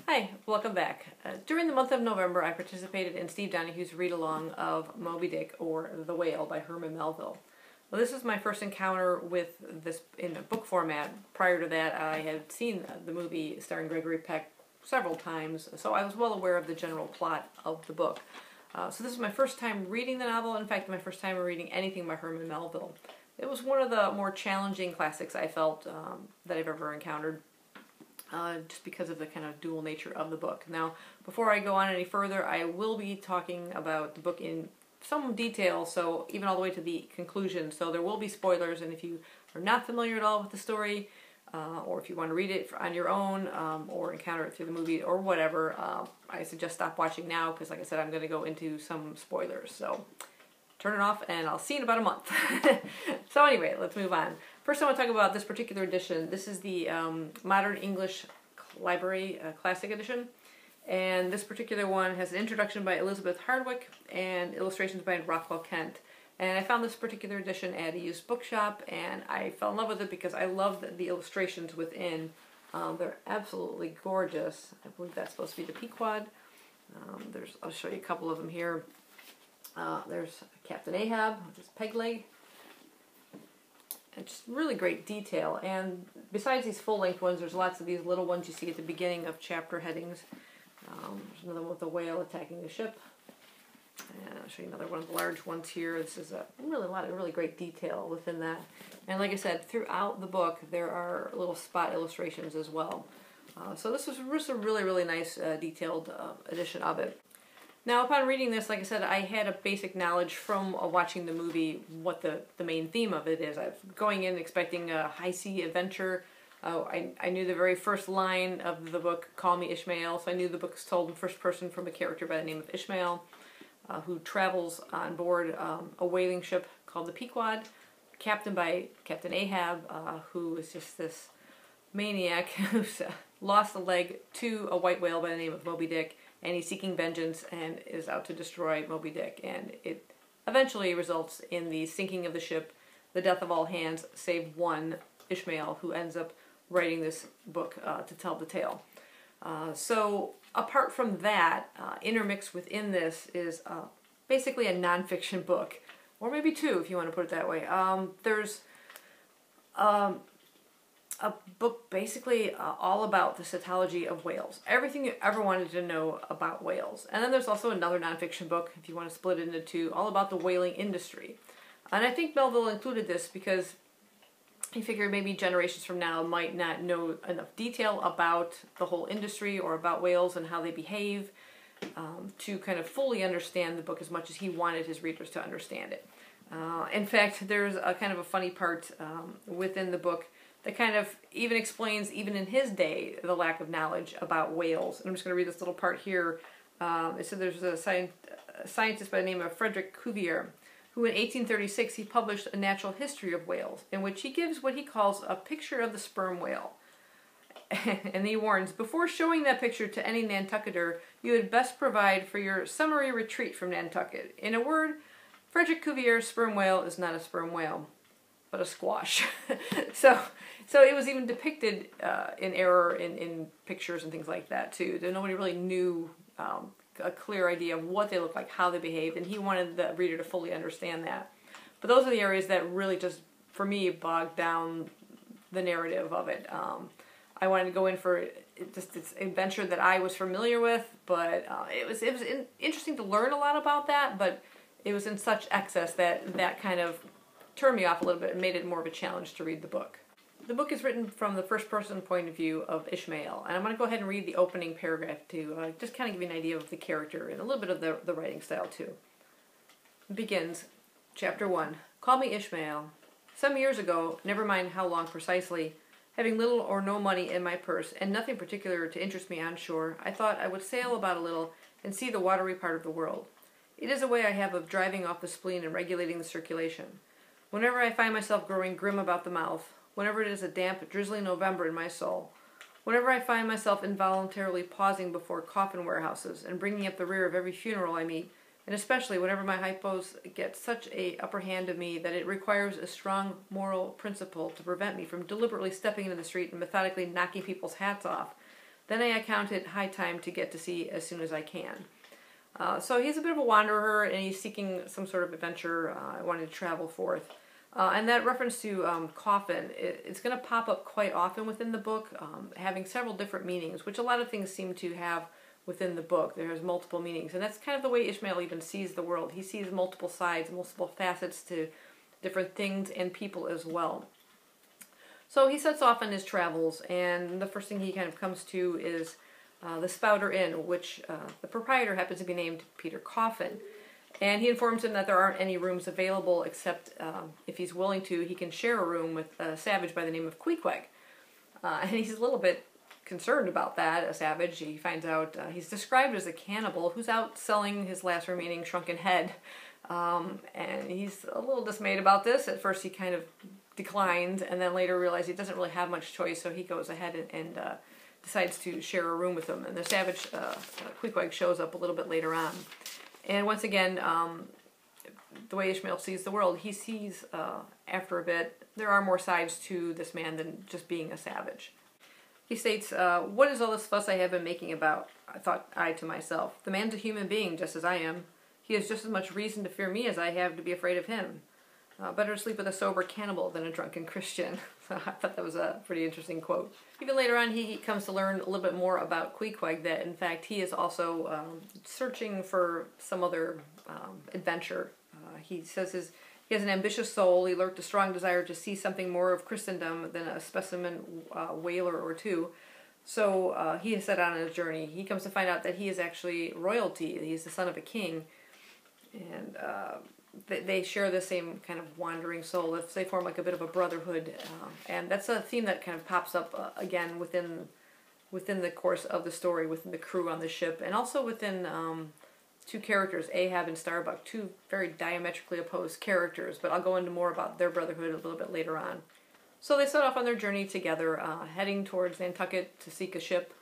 Hi, welcome back. During the month of November, I participated in Steve Donahue's read-along of Moby Dick, or The Whale by Herman Melville. Well, this is my first encounter with this in a book format. Prior to that, I had seen the movie starring Gregory Peck several times, so I was well aware of the general plot of the book. So this is my first time reading the novel, in fact, my first time reading anything by Herman Melville. It was one of the more challenging classics I felt that I've ever encountered. Just because of the kind of dual nature of the book. Now, before I go on any further, I will be talking about the book in some detail, so even all the way to the conclusion, so there will be spoilers, and if you are not familiar at all with the story, or if you want to read it on your own, or encounter it through the movie, or whatever, I suggest stop watching now, because like I said, I'm going to go into some spoilers, so turn it off, and I'll see you in about a month. So anyway, let's move on. First, I want to talk about this particular edition. This is the Modern English Library Classic Edition. And this particular one has an introduction by Elizabeth Hardwick and illustrations by Rockwell Kent. And I found this particular edition at a used bookshop, and I fell in love with it because I love the illustrations within. They're absolutely gorgeous. I believe that's supposed to be the Pequod. I'll show you a couple of them here. There's Captain Ahab, which is Pegleg. And just really great detail. And besides these full-length ones, there's lots of these little ones you see at the beginning of chapter headings. There's another one with the whale attacking the ship. And I'll show you another one of the large ones here. This is a lot of really great detail within that. And like I said, throughout the book, there are little spot illustrations as well. So this was just a really, really nice detailed edition of it. Now, upon reading this, like I said, I had a basic knowledge from watching the movie what the main theme of it is. I was going in expecting a high-sea adventure. I knew the very first line of the book, Call Me Ishmael, so I knew the book was told in first person from a character by the name of Ishmael, who travels on board a whaling ship called the Pequod, captained by Captain Ahab, who is just this maniac who's lost a leg to a white whale by the name of Moby Dick, and he's seeking vengeance and is out to destroy Moby Dick. And it eventually results in the sinking of the ship, the death of all hands, save one, Ishmael, who ends up writing this book to tell the tale. So apart from that, intermixed within this is basically a nonfiction book, or maybe two if you want to put it that way. There's a book basically all about the cetology of whales. Everything you ever wanted to know about whales. And then there's also another nonfiction book, if you want to split it into two, all about the whaling industry. And I think Melville included this because he figured maybe generations from now might not know enough detail about the whole industry or about whales and how they behave to kind of fully understand the book as much as he wanted his readers to understand it. In fact, there's a kind of a funny part within the book that kind of even explains, even in his day, the lack of knowledge about whales. And I'm just going to read this little part here. It said there's a scientist by the name of Frederick Cuvier, who in 1836 he published a natural history of whales, in which he gives what he calls a picture of the sperm whale. And he warns, before showing that picture to any Nantucketer, you had best provide for your summary retreat from Nantucket. In a word, Frederick Cuvier's sperm whale is not a sperm whale, but a squash. So it was even depicted in error in pictures and things like that too. Nobody really knew a clear idea of what they looked like, how they behaved, and he wanted the reader to fully understand that. But those are the areas that really just, for me, bogged down the narrative of it. I wanted to go in for just this adventure that I was familiar with, but it was interesting to learn a lot about that, but it was in such excess that kind of turned me off a little bit and made it more of a challenge to read the book. The book is written from the first-person point of view of Ishmael, and I'm going to go ahead and read the opening paragraph to just kind of give you an idea of the character and a little bit of the writing style too. It begins, Chapter 1, Call Me Ishmael. Some years ago, never mind how long precisely, having little or no money in my purse and nothing particular to interest me on shore, I thought I would sail about a little and see the watery part of the world. It is a way I have of driving off the spleen and regulating the circulation. Whenever I find myself growing grim about the mouth, whenever it is a damp, drizzly November in my soul, whenever I find myself involuntarily pausing before coffin warehouses and bringing up the rear of every funeral I meet, and especially whenever my hypos get such a upper hand of me that it requires a strong moral principle to prevent me from deliberately stepping into the street and methodically knocking people's hats off, Then I account it high time to get to sea as soon as I can. So he's a bit of a wanderer, and he's seeking some sort of adventure, wanting to travel forth. And that reference to coffin, it's going to pop up quite often within the book, having several different meanings, which a lot of things seem to have within the book. There's multiple meanings, and that's kind of the way Ishmael even sees the world. He sees multiple sides, multiple facets to different things and people as well. So he sets off on his travels, and the first thing he kind of comes to is the Spouter Inn, which the proprietor happens to be named Peter Coffin. And he informs him that there aren't any rooms available, except if he's willing to, he can share a room with a savage by the name of Queequeg. And he's a little bit concerned about that, a savage. He finds out he's described as a cannibal who's out selling his last remaining shrunken head. And he's a little dismayed about this. At first he kind of declines, and then later realizes he doesn't really have much choice, so he goes ahead and decides to share a room with him. And the savage, Queequeg, shows up a little bit later on. And once again, the way Ishmael sees the world, he sees, after a bit, there are more sides to this man than just being a savage. He states, "What is all this fuss I have been making about? I thought I to myself. The man's a human being, just as I am. He has just as much reason to fear me as I have to be afraid of him. Better to sleep with a sober cannibal than a drunken Christian." So I thought that was a pretty interesting quote. Even later on, he comes to learn a little bit more about Queequeg, that in fact he is also searching for some other adventure. He says he has an ambitious soul. He lurked a strong desire to see something more of Christendom than a specimen whaler or two. So he has set out on his journey. He comes to find out that he is actually royalty. He's the son of a king. And they share the same kind of wandering soul. They form like a bit of a brotherhood, and that's a theme that kind of pops up again within the course of the story, within the crew on the ship, and also within two characters, Ahab and Starbuck, two very diametrically opposed characters. But I'll go into more about their brotherhood a little bit later on. So they set off on their journey together, heading towards Nantucket to seek a ship.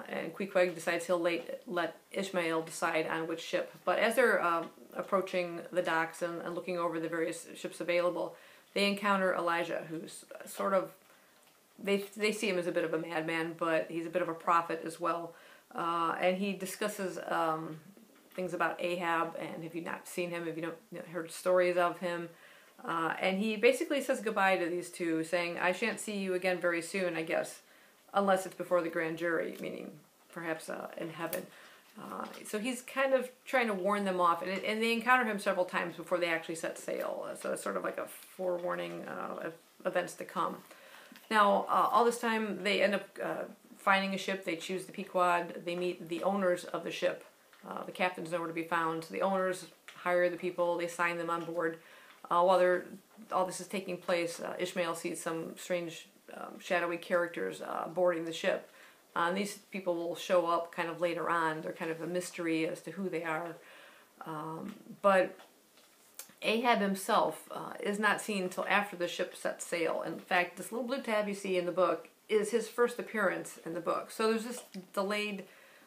And Queequeg decides he'll let Ishmael decide on which ship. But as they're approaching the docks and looking over the various ships available, they encounter Elijah, who's sort of, they see him as a bit of a madman, but he's a bit of a prophet as well. And he discusses things about Ahab, and if you've not seen him, if you don't heard stories of him, and he basically says goodbye to these two, saying, "I shan't see you again very soon, I guess. Unless it's before the grand jury," meaning perhaps in heaven. So he's kind of trying to warn them off, and they encounter him several times before they actually set sail. So it's sort of like a forewarning of events to come. Now, all this time, they end up finding a ship. They choose the Pequod. They meet the owners of the ship. The captain's nowhere to be found. So the owners hire the people. They sign them on board. While all this is taking place, Ishmael sees some strange shadowy characters boarding the ship. And these people will show up kind of later on. They're kind of a mystery as to who they are. But Ahab himself is not seen until after the ship sets sail. In fact, this little blue tab you see in the book is his first appearance in the book. So there's this delayed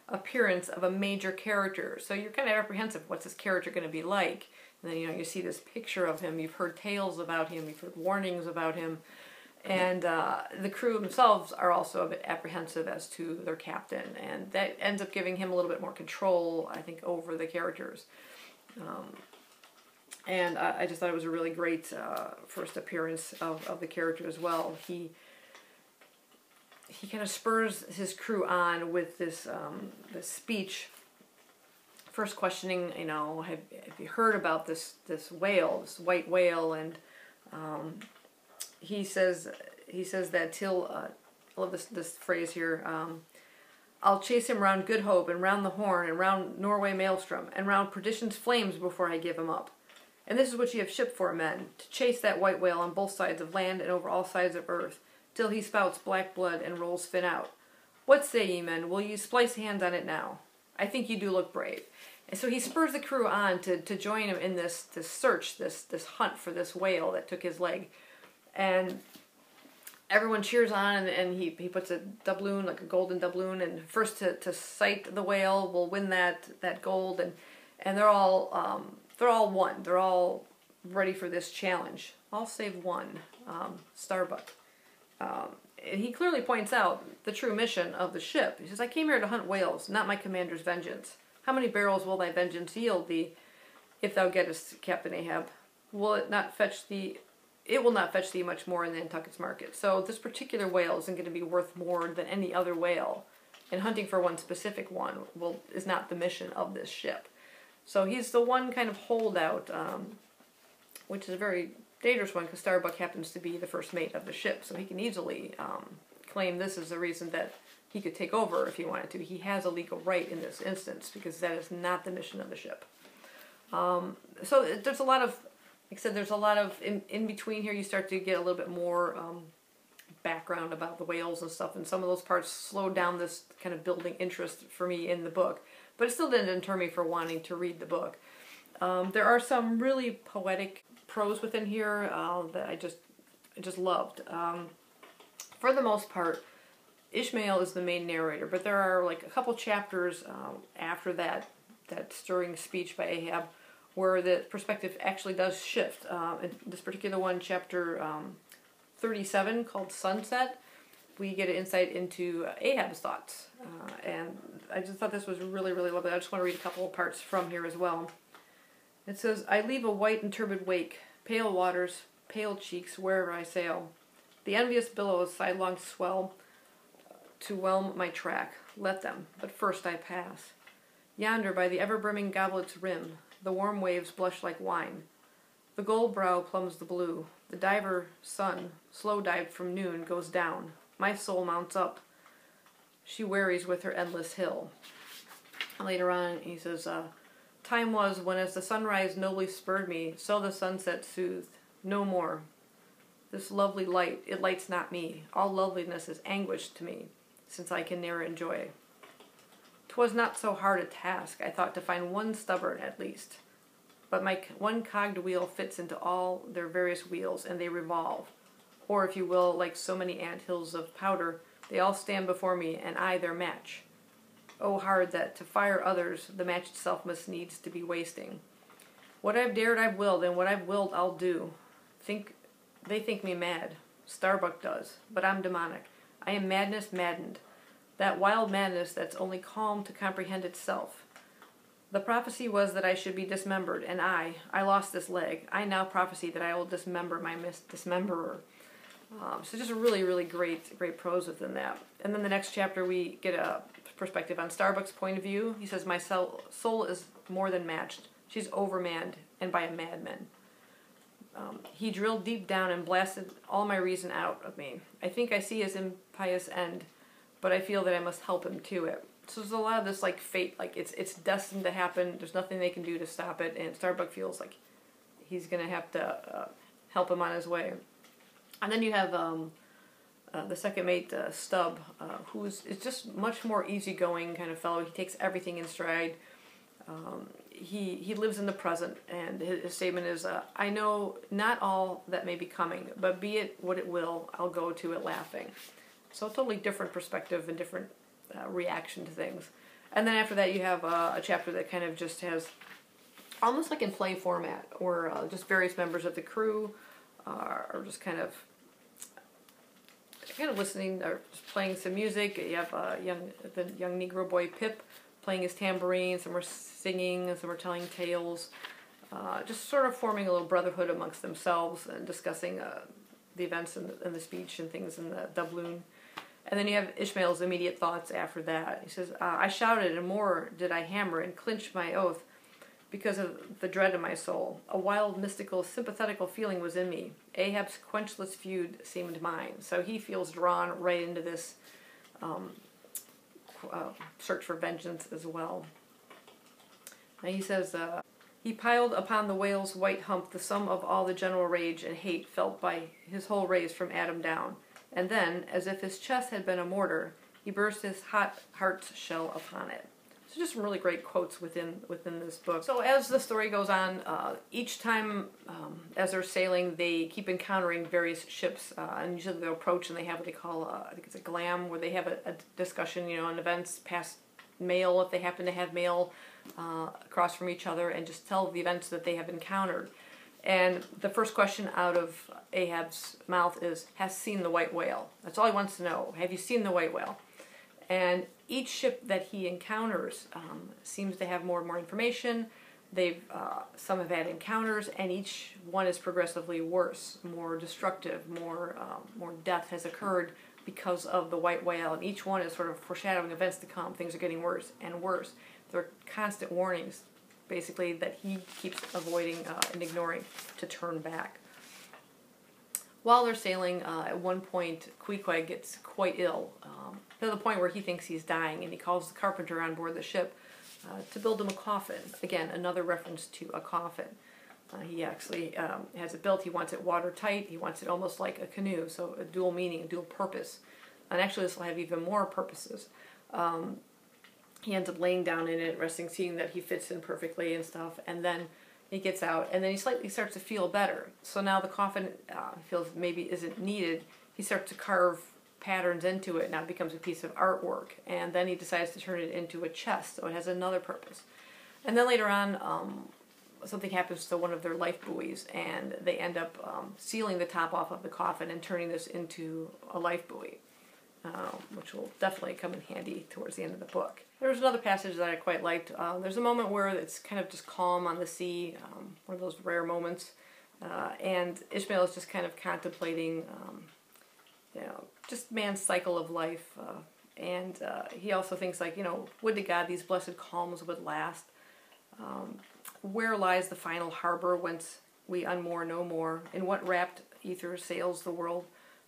appearance of a major character. So you're kind of apprehensive. What's this character going to be like? And then, you see this picture of him. You've heard tales about him. You've heard warnings about him. And the crew themselves are also a bit apprehensive as to their captain, and that ends up giving him a little bit more control, I think, over the characters. And I just thought it was a really great first appearance of the character as well. He kind of spurs his crew on with this speech, first questioning, have you heard about this whale, this white whale, and he says that till I love this phrase here. I'll chase him round Good Hope and round the Horn and round Norway Maelstrom and round Perdition's flames before I give him up. And this is what ye have shipped for, men, to chase that white whale on both sides of land and over all sides of earth, till he spouts black blood and rolls fin out. What say ye, men? Will ye splice hands on it now? I think you do look brave. And so he spurs the crew on to join him in this search, this hunt for this whale that took his leg. And everyone cheers on, and he puts a doubloon, like a golden doubloon, and first to sight the whale will win that gold, and they're all won. They're all ready for this challenge. All save one, Starbuck. he clearly points out the true mission of the ship. He says, I came here to hunt whales, not my commander's vengeance. How many barrels will thy vengeance yield thee, if thou gettest Captain Ahab? Will it not fetch thee? It will not fetch thee much more in the Nantucket's market. So this particular whale isn't going to be worth more than any other whale. And hunting for one specific one is not the mission of this ship. So he's the one kind of holdout, which is a very dangerous one because Starbuck happens to be the first mate of the ship. So he can easily claim this is the reason that he could take over if he wanted to. He has a legal right in this instance because that is not the mission of the ship. So there's a lot of, like I said, there's a lot of, in between here you start to get a little bit more background about the whales and stuff, and some of those parts slowed down this kind of building interest for me in the book. But it still didn't deter me for wanting to read the book. There are some really poetic prose within here that I just loved. For the most part, Ishmael is the main narrator, but there are like a couple chapters after that stirring speech by Ahab where the perspective actually does shift. In this particular one, chapter 37, called Sunset, we get an insight into Ahab's thoughts. And I just thought this was really, really lovely. I just want to read a couple of parts from here as well. It says, I leave a white and turbid wake, pale waters, pale cheeks, wherever I sail. The envious billows sidelong swell to whelm my track. Let them, but first I pass. Yonder by the ever-brimming goblet's rim, the warm waves blush like wine. The gold brow plumbs the blue. The diver sun, slow dived from noon, goes down. My soul mounts up. She wearies with her endless hill. Later on, he says, time was when as the sunrise nobly spurred me, so the sunset soothed. No more. This lovely light, it lights not me. All loveliness is anguish to me, since I can ne'er enjoy. 'Twas not so hard a task, I thought, to find one stubborn at least. But my one cogged wheel fits into all their various wheels, and they revolve. Or, if you will, like so many anthills of powder, they all stand before me, and I their match. Oh, hard that, to fire others, the match itself must needs to be wasting. What I've dared I've willed, and what I've willed I'll do. They think me mad. Starbuck does. But I'm demonic. I am madness maddened. That wild madness that's only calm to comprehend itself. The prophecy was that I should be dismembered, and I lost this leg. I now prophesy that I will dismember my dismemberer. So just a really, really great prose within that. And then the next chapter we get a perspective on Starbuck's point of view. He says, my soul is more than matched. She's overmanned, and by a madman. He drilled deep down and blasted all my reason out of me. I think I see his impious end, but I feel that I must help him to it. So there's a lot of this like fate, like it's destined to happen. There's nothing they can do to stop it, and Starbuck feels like he's gonna have to help him on his way. And then you have the second mate, Stubb, who's just much more easygoing kind of fellow. He takes everything in stride. He lives in the present, and his statement is, I know not all that may be coming, but be it what it will, I'll go to it laughing. So a totally different perspective and different reaction to things. And then after that you have a chapter that kind of just has, almost like in play format, where just various members of the crew are just kind of listening, or just playing some music. You have the young Negro boy Pip playing his tambourine, some are singing, and some are telling tales, just sort of forming a little brotherhood amongst themselves and discussing the events and the speech and things in the doubloon. And then you have Ishmael's immediate thoughts after that. He says, I shouted, and more did I hammer and clinch my oath because of the dread of my soul. A wild, mystical, sympathetical feeling was in me. Ahab's quenchless feud seemed mine. So he feels drawn right into this search for vengeance as well. And he says, he piled upon the whale's white hump the sum of all the general rage and hate felt by his whole race from Adam down. And then, as if his chest had been a mortar, he burst his hot heart's shell upon it. So just some really great quotes within this book. So as the story goes on, each time as they're sailing, they keep encountering various ships, and usually they'll approach and they have what they call, I think it's a glam, where they have a discussion, on events, past mail, if they happen to have mail, across from each other, and just tell the events that they have encountered. And the first question out of Ahab's mouth is, has seen the white whale? That's all he wants to know. Have you seen the white whale? And each ship that he encounters seems to have more and more information. Some have had encounters, and each one is progressively worse, more destructive, more death has occurred because of the white whale, and each one is sort of foreshadowing events to come. Things are getting worse and worse. There are constant warnings, basically, that he keeps avoiding and ignoring to turn back. While they're sailing, at one point, Queequeg gets quite ill, to the point where he thinks he's dying, and he calls the carpenter on board the ship to build him a coffin. Again, another reference to a coffin. He actually has it built. He wants it watertight. He wants it almost like a canoe, so a dual meaning, a dual purpose. And actually this will have even more purposes. He ends up laying down in it, resting, seeing that he fits in perfectly and stuff, and then he gets out, and then he slightly starts to feel better. So now the coffin feels maybe isn't needed. He starts to carve patterns into it. Now it becomes a piece of artwork, and then he decides to turn it into a chest, so it has another purpose. And then later on, something happens to one of their life buoys, and they end up sealing the top off of the coffin and turning this into a life buoy, which will definitely come in handy towards the end of the book. There's another passage that I quite liked. There's a moment where it's kind of just calm on the sea, one of those rare moments, and Ishmael is just kind of contemplating just man's cycle of life, and he also thinks, like, would to God these blessed calms would last. Where lies the final harbor whence we unmoor no more? In what rapt ether sails the world,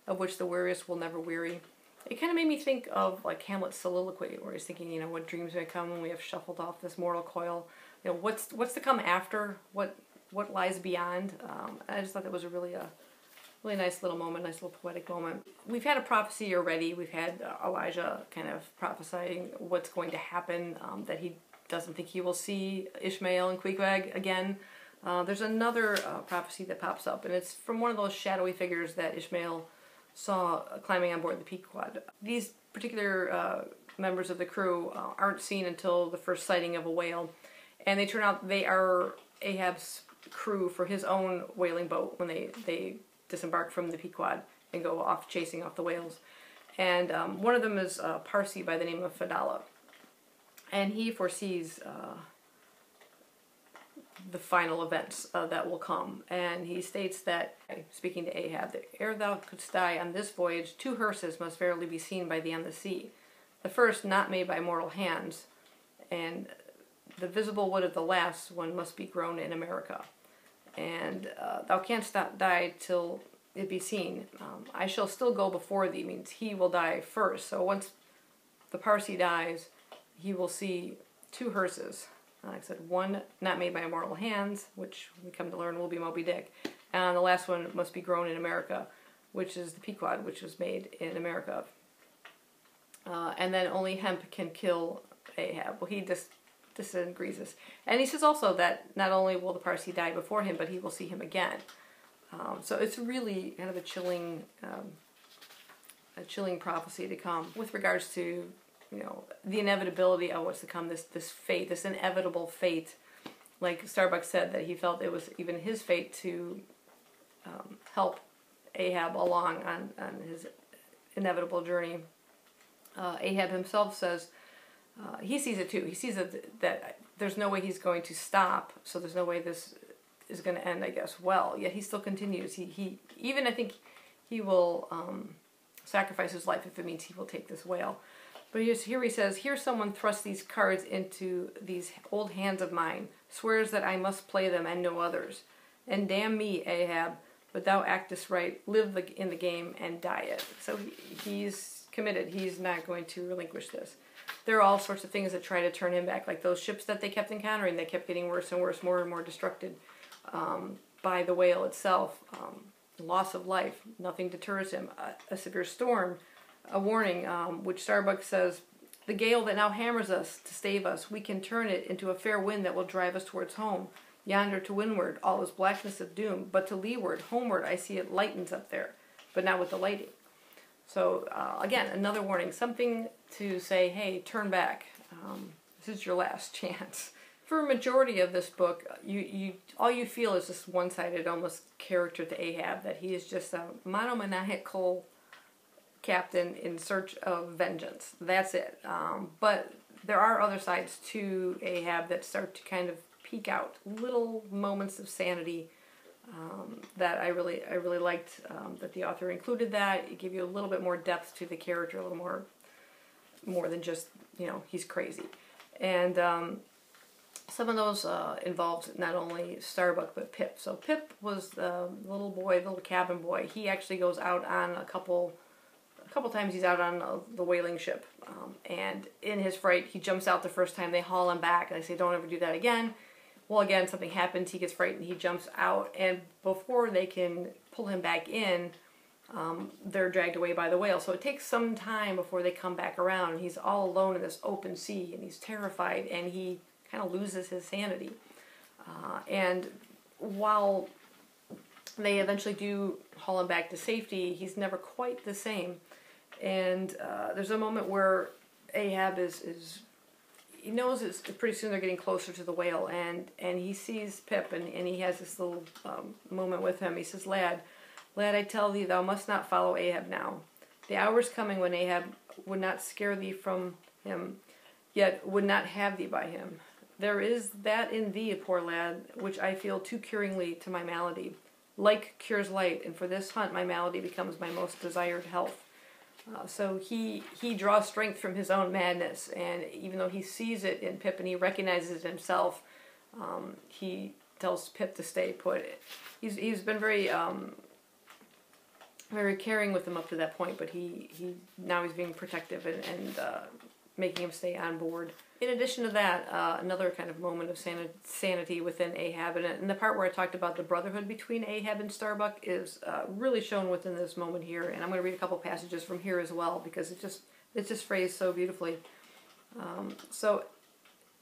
of which the weariest will never weary? It kind of made me think of like Hamlet's soliloquy, where he's thinking, what dreams may come when we have shuffled off this mortal coil? What's to come after? What lies beyond? I just thought that was a really nice little moment, nice little poetic moment. We've had a prophecy already. We've had Elijah kind of prophesying what's going to happen, that he doesn't think he will see Ishmael and Queequeg again. There's another prophecy that pops up, and it's from one of those shadowy figures that Ishmael saw climbing on board the Pequod. These particular members of the crew aren't seen until the first sighting of a whale, and they turn out they are Ahab's crew for his own whaling boat when they disembark from the Pequod and go off chasing off the whales. And one of them is a Parsi by the name of Fadala, and he foresees the final events that will come. And he states that, speaking to Ahab, that ere thou couldst die on this voyage, 2 hearses must verily be seen by thee on the sea. The first not made by mortal hands, and the visible wood of the last one must be grown in America. And thou canst not die till it be seen. I shall still go before thee, means he will die first. So once the Parsi dies, he will see 2 hearses. Like I said, one not made by mortal hands, which we come to learn will be Moby Dick. And the last one must be grown in America, which is the Pequod, which was made in America. And then only hemp can kill Ahab. Well, he disagrees this. And he says also that not only will the Parsi die before him, but he will see him again. So it's really kind of a chilling prophecy to come with regards to the inevitability of what's to come, this fate, this inevitable fate. Like Starbuck said, that he felt it was even his fate to help Ahab along on his inevitable journey. Ahab himself says he sees it too. He sees that there's no way he's going to stop, so there's no way this is going to end, I guess, well. Yet he still continues. He even, I think, he will sacrifice his life if it means he will take this whale. But here he says, here someone thrusts these cards into these old hands of mine, swears that I must play them and no others. And damn me, Ahab, but thou actest right, live in the game and die it. So he's committed. He's not going to relinquish this. There are all sorts of things that try to turn him back, like those ships that they kept encountering. They kept getting worse and worse, more and more destructed by the whale itself. Loss of life, nothing deters him. A severe storm, a warning, which Starbuck says, the gale that now hammers us to stave us, we can turn it into a fair wind that will drive us towards home. Yonder to windward, all is blackness of doom, but to leeward, homeward, I see it lightens up there, but not with the lighting. So, again, another warning, something to say, hey, turn back. This is your last chance. for a majority of this book, you all you feel is this one-sided almost character to Ahab, that he is just a monomaniacal captain in search of vengeance. That's it. But there are other sides to Ahab that start to kind of peek out, little moments of sanity that I really liked that the author included. That it gave you a little bit more depth to the character, a little more than just, you know, he's crazy. And some of those involved not only Starbuck but Pip. So Pip was the little boy, the little cabin boy. He actually goes out on a couple times. He's out on the whaling ship, and in his fright, he jumps out the first time. They haul him back, and they say, "Don't ever do that again." Well, again, something happens. He gets frightened. He jumps out, and before they can pull him back in, they're dragged away by the whale. So it takes some time before they come back around. He's all alone in this open sea, and he's terrified, and he kind of loses his sanity. And while they eventually do haul him back to safety, he's never quite the same. And there's a moment where Ahab he knows it's pretty soon they're getting closer to the whale, and he sees Pip, and he has this little moment with him. He says, Lad, I tell thee, thou must not follow Ahab now. The hour is coming when Ahab would not scare thee from him, yet would not have thee by him. There is that in thee, poor lad, which I feel too curingly to my malady. Like cures light, and for this hunt my malady becomes my most desired health. So he draws strength from his own madness, and even though he sees it in Pip and he recognizes it himself, he tells Pip to stay put. He's been very caring with him up to that point, but now he's being protective and making him stay on board. In addition to that, another kind of moment of sanity within Ahab, and the part where I talked about the brotherhood between Ahab and Starbuck is really shown within this moment here. And I'm going to read a couple passages from here as well, because it's just phrased so beautifully. So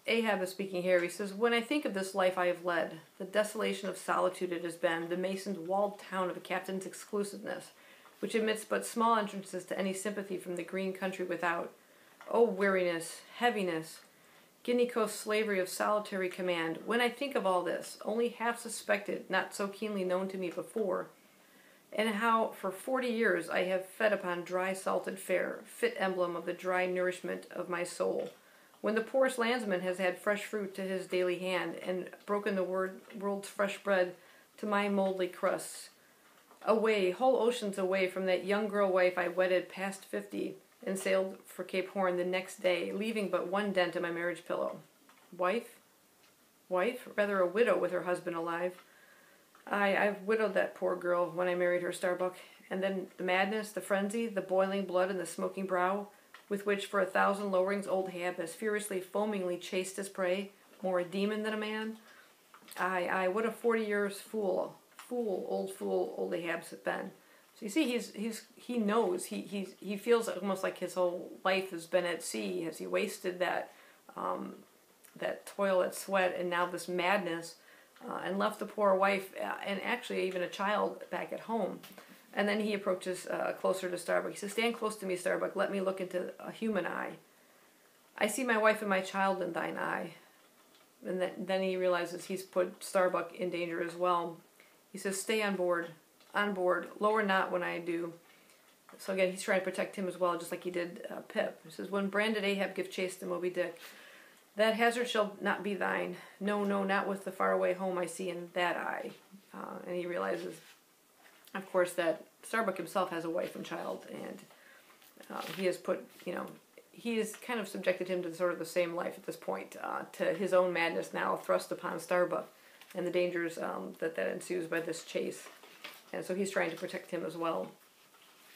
Ahab is speaking here. He says, When I think of this life I have led, the desolation of solitude it has been, the masoned walled town of a captain's exclusiveness, which admits but small entrances to any sympathy from the green country without. Oh, weariness, heaviness, Guinea Coast slavery of solitary command. When I think of all this, only half suspected, not so keenly known to me before, and how for 40 years I have fed upon dry salted fare, fit emblem of the dry nourishment of my soul, when the poorest landsman has had fresh fruit to his daily hand, and broken the world's fresh bread to my mouldy crusts. Away, whole oceans away from that young girl wife I wedded past 50, and sailed for Cape Horn the next day, leaving but one dent in my marriage pillow. Wife? Rather a widow with her husband alive. I've widowed that poor girl when I married her, Starbuck. And then the madness, the frenzy, the boiling blood, and the smoking brow, with which for 1,000 lowerings old Ahab has furiously, foamingly chased his prey, more a demon than a man. What a 40 years fool old Ahab's been. So you see, he knows, he feels almost like his whole life has been at sea. Has he wasted that toil, that sweat, and now this madness, and left the poor wife and actually even a child back at home. And then he approaches closer to Starbuck. He says, Stand close to me, Starbuck. Let me look into a human eye. I see my wife and my child in thine eye. And then he realizes he's put Starbuck in danger as well. He says, Stay on board, lower not when I do. So again, he's trying to protect him as well, just like he did Pip. He says, When branded Ahab give chase to Moby Dick, that hazard shall not be thine. No, not with the faraway home I see in that eye. And he realizes, of course, that Starbuck himself has a wife and child, and he has put, he has kind of subjected him to sort of the same life at this point, to his own madness now thrust upon Starbuck, and the dangers that ensues by this chase. And so he's trying to protect him as well.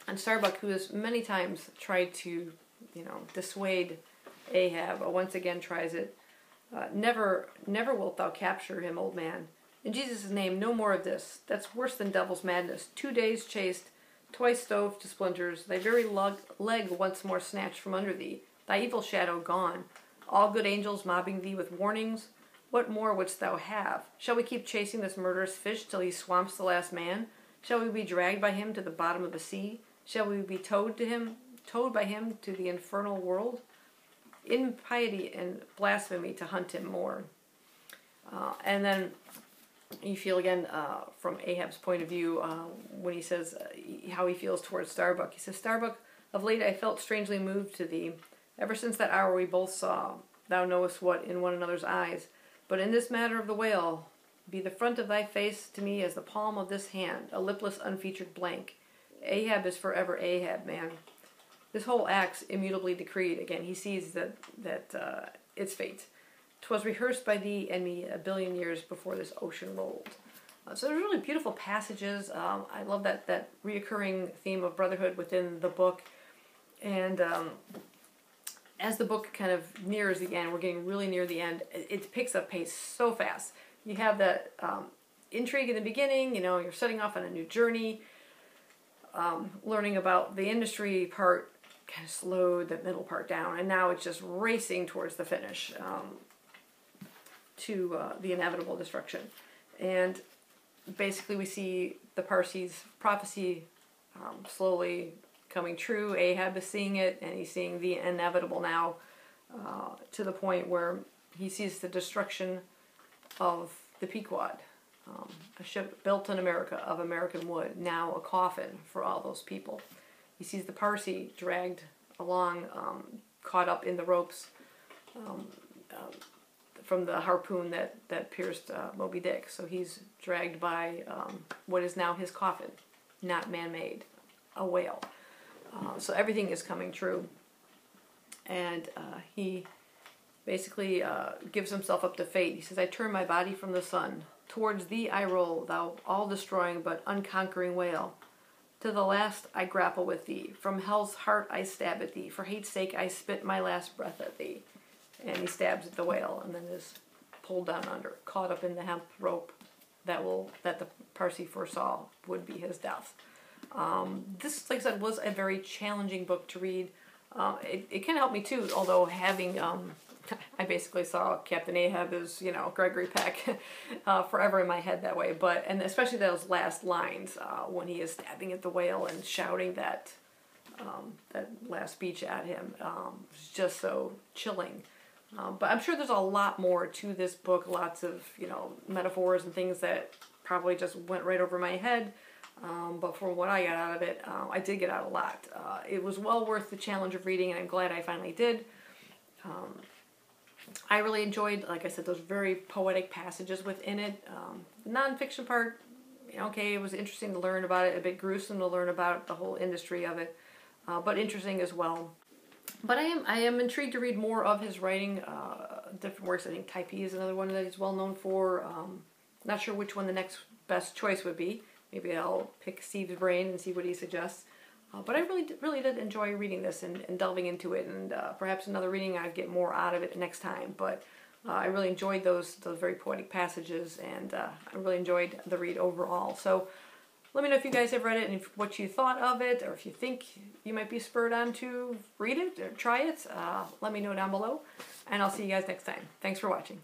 And Starbuck, who has many times tried to, dissuade Ahab, once again tries it. Never wilt thou capture him, old man. In Jesus' name, no more of this. That's worse than devil's madness. 2 days chased, twice stove to splinters, thy very leg once more snatched from under thee, thy evil shadow gone, all good angels mobbing thee with warnings. What more wouldst thou have? Shall we keep chasing this murderous fish till he swamps the last man? Shall we be dragged by him to the bottom of the sea? Shall we be towed by him to the infernal world? Impiety and blasphemy to hunt him more. And then you feel again from Ahab's point of view when he says how he feels towards Starbuck. He says, Starbuck, of late I felt strangely moved to thee. Ever since that hour we both saw, thou knowest what in one another's eyes. But in this matter of the whale, be the front of thy face to me as the palm of this hand, a lipless, unfeatured blank. Ahab is forever Ahab, man. This whole act's immutably decreed. Again, he sees that it's fate. 'Twas rehearsed by thee and me a billion years before this ocean rolled. So there's really beautiful passages. I love that reoccurring theme of brotherhood within the book. And as the book kind of nears the end, we're getting really near the end, it picks up pace so fast. You have that intrigue in the beginning, you're setting off on a new journey, learning about the industry part, kind of slowed the middle part down, and now it's just racing towards the finish, to the inevitable destruction. And basically we see the Parsi's prophecy slowly coming true. Ahab is seeing it, and he's seeing the inevitable now, to the point where he sees the destruction of the Pequod, a ship built in America of American wood, now a coffin for all those people. He sees the Parsi dragged along, caught up in the ropes from the harpoon that pierced Moby Dick. So he's dragged by what is now his coffin, not man-made, a whale. So everything is coming true. And he basically gives himself up to fate. He says, I turn my body from the sun. Towards thee I roll, thou all-destroying but unconquering whale. To the last I grapple with thee. From hell's heart I stab at thee. For hate's sake I spit my last breath at thee. And he stabs at the whale and then is pulled down under, caught up in the hemp rope that the Parsi foresaw would be his death. This, like I said, was a very challenging book to read. It kind of helped me too, although having, I basically saw Captain Ahab as, Gregory Peck forever in my head that way. And especially those last lines, when he is stabbing at the whale and shouting that last speech at him, was just so chilling. But I'm sure there's a lot more to this book, lots of, metaphors and things that probably just went right over my head. But from what I got out of it, I did get out a lot. It was well worth the challenge of reading, and I'm glad I finally did. I really enjoyed, like I said, those very poetic passages within it. The nonfiction part, okay, it was interesting to learn about it, a bit gruesome to learn about the whole industry of it, but interesting as well. But I am intrigued to read more of his writing, different works. I think Typee is another one that he's well known for. Not sure which one the next best choice would be. Maybe I'll pick Steve's brain and see what he suggests. But I really did enjoy reading this and delving into it, and perhaps another reading I'd get more out of it next time. But I really enjoyed those very poetic passages, and I really enjoyed the read overall. So let me know if you guys have read it and what you thought of it, or if you think you might be spurred on to read it or try it. Let me know down below, and I'll see you guys next time. Thanks for watching.